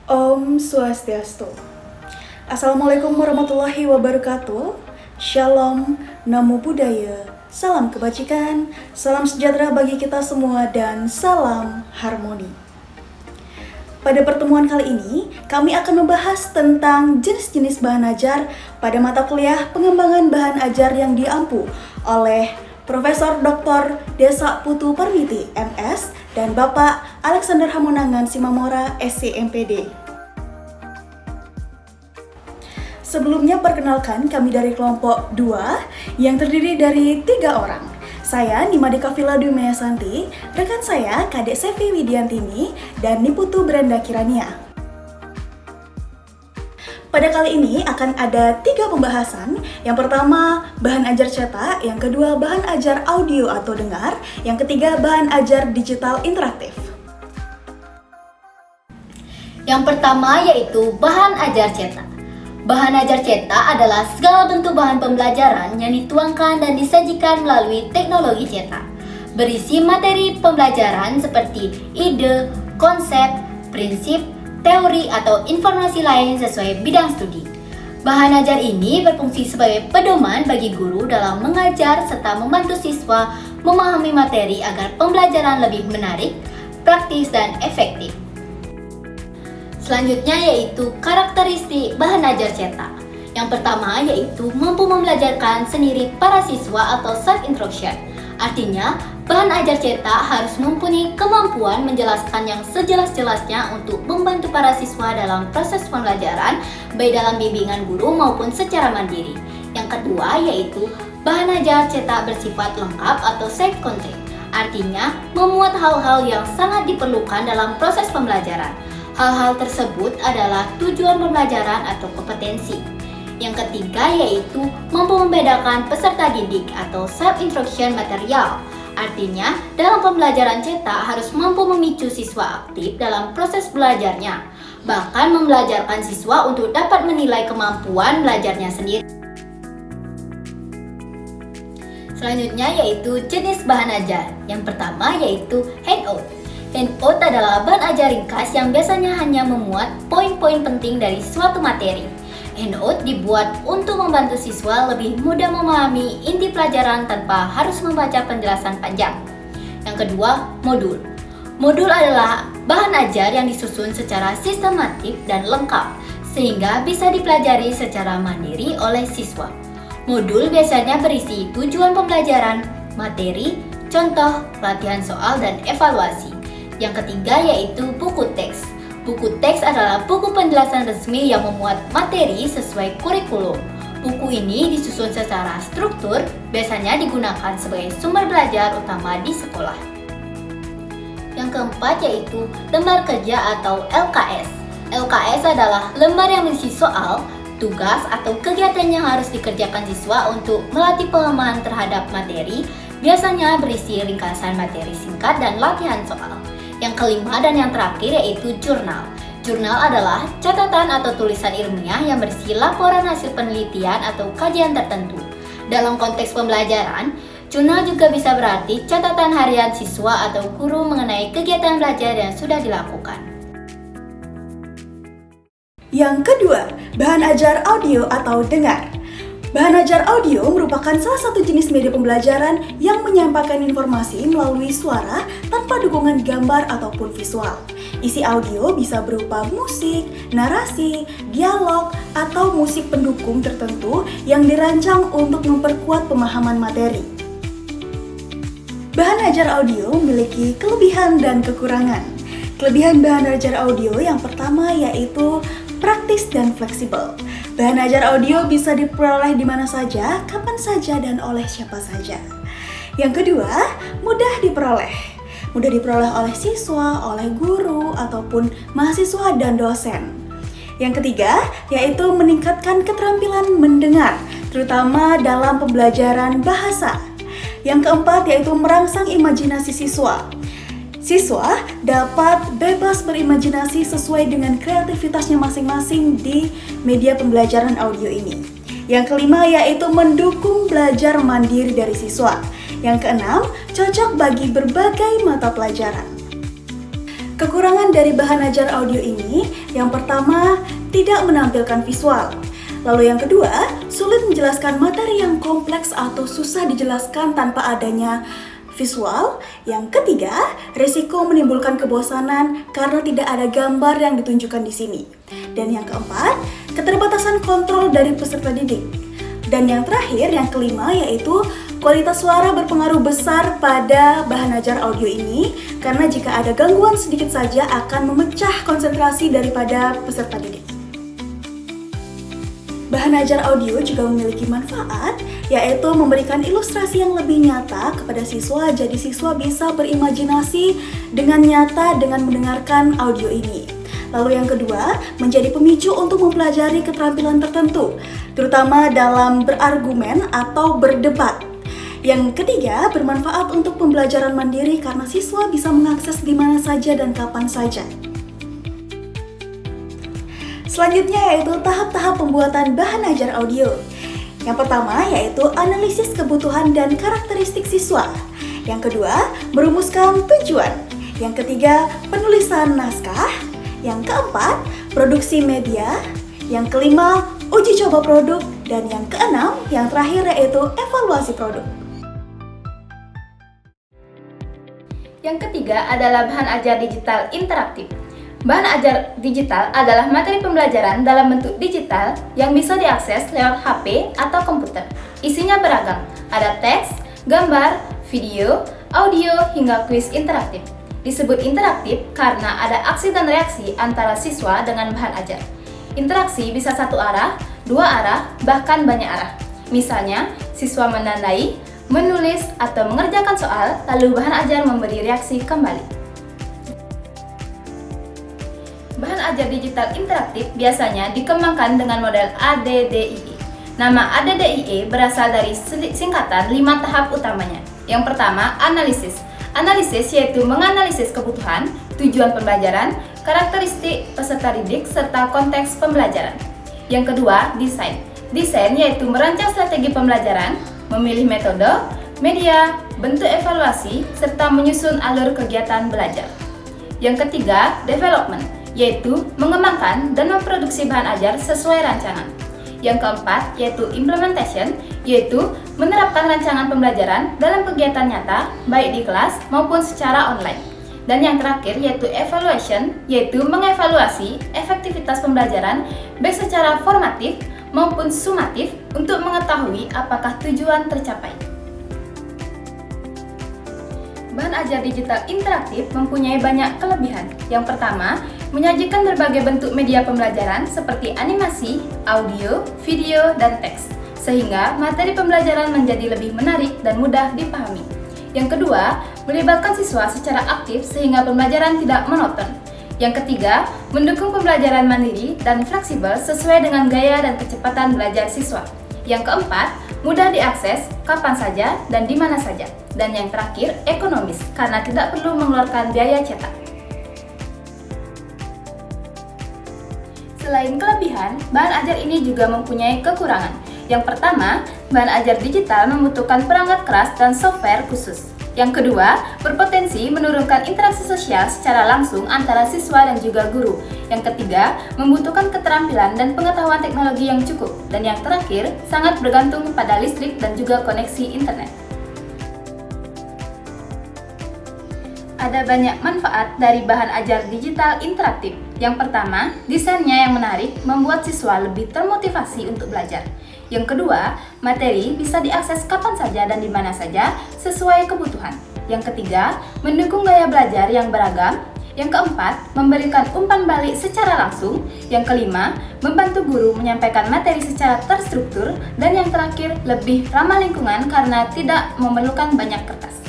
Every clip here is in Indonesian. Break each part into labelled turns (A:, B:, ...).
A: Om Swastiastu. Assalamualaikum warahmatullahi wabarakatuh. Shalom, Namo Buddhaya, salam kebajikan, salam sejahtera bagi kita semua dan salam harmoni. Pada pertemuan kali ini, kami akan membahas tentang jenis-jenis bahan ajar pada mata kuliah pengembangan bahan ajar yang diampu oleh Profesor Dr. Desa Putu Parmiti, MS, dan Bapak Alexander Hamonangan Simamora, SC MPD. Sebelumnya perkenalkan kami dari kelompok 2 yang terdiri dari 3 orang. Saya Nimadika Villa Dumea Santi, rekan saya Kadek Sevi Widiantini, dan Niputu Brenda Kirania. Pada kali ini akan ada 3 pembahasan. Yang pertama, bahan ajar cetak. Yang kedua, bahan ajar audio atau dengar. Yang ketiga, bahan ajar digital interaktif.
B: Yang pertama yaitu bahan ajar cetak. Bahan ajar cetak adalah segala bentuk bahan pembelajaran yang dituangkan dan disajikan melalui teknologi cetak. Berisi materi pembelajaran seperti ide, konsep, prinsip, teori atau informasi lain sesuai bidang studi. Bahan ajar ini berfungsi sebagai pedoman bagi guru dalam mengajar serta membantu siswa memahami materi agar pembelajaran lebih menarik, praktis, dan efektif. Selanjutnya yaitu karakteristik bahan ajar cetak. Yang pertama yaitu mampu membelajarkan sendiri para siswa atau self-instruction. Artinya, bahan ajar cetak harus mempunyai kemampuan menjelaskan yang sejelas-jelasnya untuk membantu para siswa dalam proses pembelajaran, baik dalam bimbingan guru maupun secara mandiri. Yang kedua yaitu bahan ajar cetak bersifat lengkap atau self-contained. Artinya, memuat hal-hal yang sangat diperlukan dalam proses pembelajaran. Hal-hal tersebut adalah tujuan pembelajaran atau kompetensi. Yang ketiga yaitu mampu membedakan peserta didik atau self-instruction material. Artinya, dalam pembelajaran cetak harus mampu memicu siswa aktif dalam proses belajarnya, bahkan membelajarkan siswa untuk dapat menilai kemampuan belajarnya sendiri. Selanjutnya yaitu jenis bahan ajar. Yang pertama yaitu handout. Handout adalah bahan ajar ringkas yang biasanya hanya memuat poin-poin penting dari suatu materi. Handout dibuat untuk membantu siswa lebih mudah memahami inti pelajaran tanpa harus membaca penjelasan panjang. Yang kedua, modul. Modul adalah bahan ajar yang disusun secara sistematik dan lengkap, sehingga bisa dipelajari secara mandiri oleh siswa. Modul biasanya berisi tujuan pembelajaran, materi, contoh, latihan soal, dan evaluasi. Yang ketiga yaitu buku teks. Buku teks adalah buku penjelasan resmi yang memuat materi sesuai kurikulum. Buku ini disusun secara struktur, biasanya digunakan sebagai sumber belajar utama di sekolah. Yang keempat yaitu lembar kerja atau LKS. LKS adalah lembar yang berisi soal, tugas, atau kegiatan yang harus dikerjakan siswa untuk melatih pemahaman terhadap materi, biasanya berisi ringkasan materi singkat dan latihan soal. Yang kelima dan yang terakhir yaitu jurnal. Jurnal adalah catatan atau tulisan ilmiah yang berisi laporan hasil penelitian atau kajian tertentu. Dalam konteks pembelajaran, jurnal juga bisa berarti catatan harian siswa atau guru mengenai kegiatan belajar yang sudah dilakukan.
A: Yang kedua, bahan ajar audio atau dengar. Bahan ajar audio merupakan salah satu jenis media pembelajaran yang menyampaikan informasi melalui suara tanpa dukungan gambar ataupun visual. Isi audio bisa berupa musik, narasi, dialog, atau musik pendukung tertentu yang dirancang untuk memperkuat pemahaman materi. Bahan ajar audio memiliki kelebihan dan kekurangan. Kelebihan bahan ajar audio yang pertama yaitu praktis dan fleksibel. Bahan ajar audio bisa diperoleh di mana saja, kapan saja, dan oleh siapa saja. Yang kedua, mudah diperoleh. Mudah diperoleh oleh siswa, oleh guru, ataupun mahasiswa dan dosen. Yang ketiga, yaitu meningkatkan keterampilan mendengar, terutama dalam pembelajaran bahasa. Yang keempat, yaitu merangsang imajinasi siswa. Siswa dapat bebas berimajinasi sesuai dengan kreativitasnya masing-masing di media pembelajaran audio ini. Yang kelima yaitu mendukung belajar mandiri dari siswa. Yang keenam, cocok bagi berbagai mata pelajaran. Kekurangan dari bahan ajar audio ini, yang pertama, tidak menampilkan visual. Lalu yang kedua, sulit menjelaskan materi yang kompleks atau susah dijelaskan tanpa adanya visual. Yang ketiga, risiko menimbulkan kebosanan karena tidak ada gambar yang ditunjukkan di sini. Dan yang keempat, keterbatasan kontrol dari peserta didik. Dan yang terakhir, yang kelima, yaitu kualitas suara berpengaruh besar pada bahan ajar audio ini, karena jika ada gangguan sedikit saja akan memecah konsentrasi daripada peserta didik. Bahan ajar audio juga memiliki manfaat, yaitu memberikan ilustrasi yang lebih nyata kepada siswa, jadi siswa bisa berimajinasi dengan nyata dengan mendengarkan audio ini. Lalu yang kedua, menjadi pemicu untuk mempelajari keterampilan tertentu, terutama dalam berargumen atau berdebat. Yang ketiga, bermanfaat untuk pembelajaran mandiri karena siswa bisa mengakses di mana saja dan kapan saja. Selanjutnya yaitu tahap-tahap pembuatan bahan ajar audio. Yang pertama yaitu analisis kebutuhan dan karakteristik siswa. Yang kedua, merumuskan tujuan. Yang ketiga, penulisan naskah. Yang keempat, produksi media. Yang kelima, uji coba produk. Dan yang keenam, yang terakhir yaitu evaluasi produk.
B: Yang ketiga adalah bahan ajar digital interaktif. Bahan ajar digital adalah materi pembelajaran dalam bentuk digital yang bisa diakses lewat HP atau komputer. Isinya beragam, ada teks, gambar, video, audio, hingga kuis interaktif. Disebut interaktif karena ada aksi dan reaksi antara siswa dengan bahan ajar. Interaksi bisa satu arah, dua arah, bahkan banyak arah. Misalnya, siswa menandai, menulis, atau mengerjakan soal, lalu bahan ajar memberi reaksi kembali. Bahan ajar digital interaktif biasanya dikembangkan dengan model ADDIE. Nama ADDIE berasal dari singkatan 5 tahap utamanya. Yang pertama, analisis. Analisis yaitu menganalisis kebutuhan, tujuan pembelajaran, karakteristik peserta didik, serta konteks pembelajaran. Yang kedua, desain. Desain yaitu merancang strategi pembelajaran, memilih metode, media, bentuk evaluasi, serta menyusun alur kegiatan belajar. Yang ketiga, development, yaitu mengembangkan dan memproduksi bahan ajar sesuai rancangan. Yang keempat, yaitu implementation, yaitu menerapkan rancangan pembelajaran dalam kegiatan nyata, baik di kelas maupun secara online. Dan yang terakhir, yaitu evaluation, yaitu mengevaluasi efektivitas pembelajaran baik secara formatif maupun sumatif untuk mengetahui apakah tujuan tercapai. Bahan ajar digital interaktif mempunyai banyak kelebihan. Yang pertama, menyajikan berbagai bentuk media pembelajaran seperti animasi, audio, video, dan teks, sehingga materi pembelajaran menjadi lebih menarik dan mudah dipahami. Yang kedua, melibatkan siswa secara aktif sehingga pembelajaran tidak monoton. Yang ketiga, mendukung pembelajaran mandiri dan fleksibel sesuai dengan gaya dan kecepatan belajar siswa. Yang keempat, mudah diakses kapan saja dan di mana saja. Dan yang terakhir, ekonomis karena tidak perlu mengeluarkan biaya cetak. Selain kelebihan, bahan ajar ini juga mempunyai kekurangan. Yang pertama, bahan ajar digital membutuhkan perangkat keras dan software khusus. Yang kedua, berpotensi menurunkan interaksi sosial secara langsung antara siswa dan juga guru. Yang ketiga, membutuhkan keterampilan dan pengetahuan teknologi yang cukup. Dan yang terakhir, sangat bergantung pada listrik dan juga koneksi internet. Ada banyak manfaat dari bahan ajar digital interaktif. Yang pertama, desainnya yang menarik membuat siswa lebih termotivasi untuk belajar. Yang kedua, materi bisa diakses kapan saja dan di mana saja sesuai kebutuhan. Yang ketiga, mendukung gaya belajar yang beragam. Yang keempat, memberikan umpan balik secara langsung. Yang kelima, membantu guru menyampaikan materi secara terstruktur. Dan yang terakhir, lebih ramah lingkungan karena tidak memerlukan banyak kertas.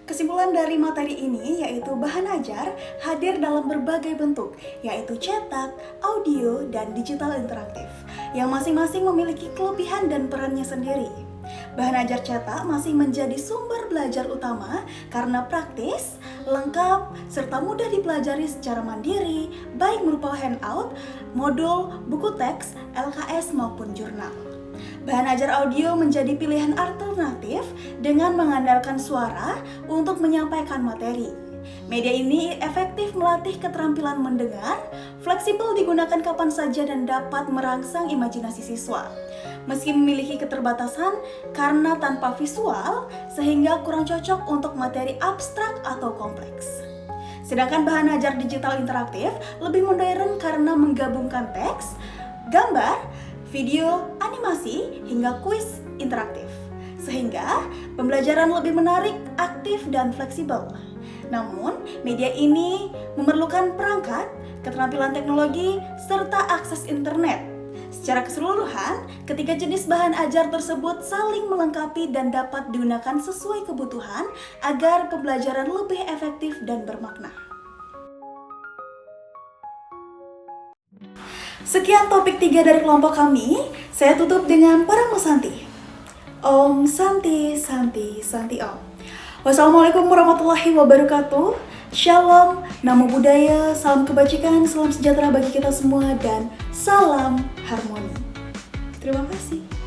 A: Kesimpulan dari materi ini yaitu bahan ajar hadir dalam berbagai bentuk, yaitu cetak, audio, dan digital interaktif, yang masing-masing memiliki kelebihan dan perannya sendiri. Bahan ajar cetak masih menjadi sumber belajar utama karena praktis, lengkap, serta mudah dipelajari secara mandiri, baik berupa handout, modul, buku teks, LKS maupun jurnal. Bahan ajar audio menjadi pilihan alternatif dengan mengandalkan suara untuk menyampaikan materi. Media ini efektif melatih keterampilan mendengar, fleksibel digunakan kapan saja dan dapat merangsang imajinasi siswa. Meski memiliki keterbatasan karena tanpa visual, sehingga kurang cocok untuk materi abstrak atau kompleks. Sedangkan bahan ajar digital interaktif lebih modern karena menggabungkan teks, gambar, video, animasi, hingga kuis interaktif. Sehingga pembelajaran lebih menarik, aktif, dan fleksibel. Namun, media ini memerlukan perangkat, keterampilan teknologi, serta akses internet. Secara keseluruhan, ketiga jenis bahan ajar tersebut saling melengkapi dan dapat digunakan sesuai kebutuhan agar pembelajaran lebih efektif dan bermakna. Sekian topik 3 dari kelompok kami. Saya tutup dengan Paramo Santi. Om Santi, Santi, Santi Om. Wassalamualaikum warahmatullahi wabarakatuh. Shalom, namo buddhaya, salam kebajikan, salam sejahtera bagi kita semua, dan salam harmoni. Terima kasih.